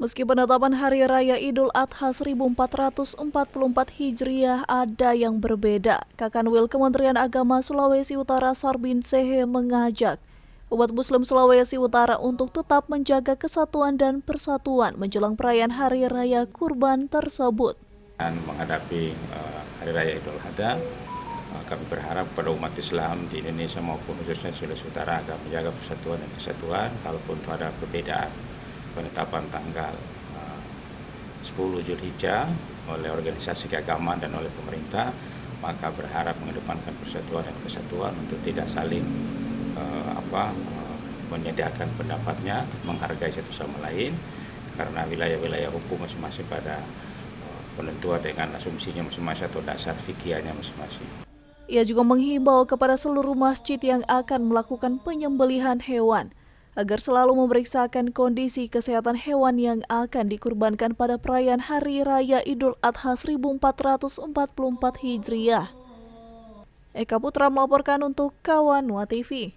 Meski penetapan Hari Raya Idul Adha 1444 Hijriah ada yang berbeda, Kakanwil Kementerian Agama Sulawesi Utara Sarbin Sehe mengajak umat Muslim Sulawesi Utara untuk tetap menjaga kesatuan dan persatuan menjelang perayaan Hari Raya Kurban tersebut. Dan menghadapi Hari Raya Idul Adha, kami berharap pada umat Islam di Indonesia maupun khususnya di Sulawesi Utara agar menjaga persatuan dan kesatuan. Kalaupun ada perbedaan penetapan tanggal 10 Zulhijjah oleh organisasi keagamaan dan oleh pemerintah, maka berharap mengedepankan persatuan dan kesatuan untuk tidak saling menyediakan pendapatnya, menghargai satu sama lain, karena wilayah-wilayah hukum masing-masing pada penentuan dengan asumsinya masing-masing atau dasar fikihnya masing-masing. Ia juga menghimbau kepada seluruh masjid yang akan melakukan penyembelihan hewan agar selalu memeriksakan kondisi kesehatan hewan yang akan dikurbankan pada perayaan Hari Raya Idul Adha 1444 Hijriah. Eka Putra melaporkan untuk Kawanwa TV.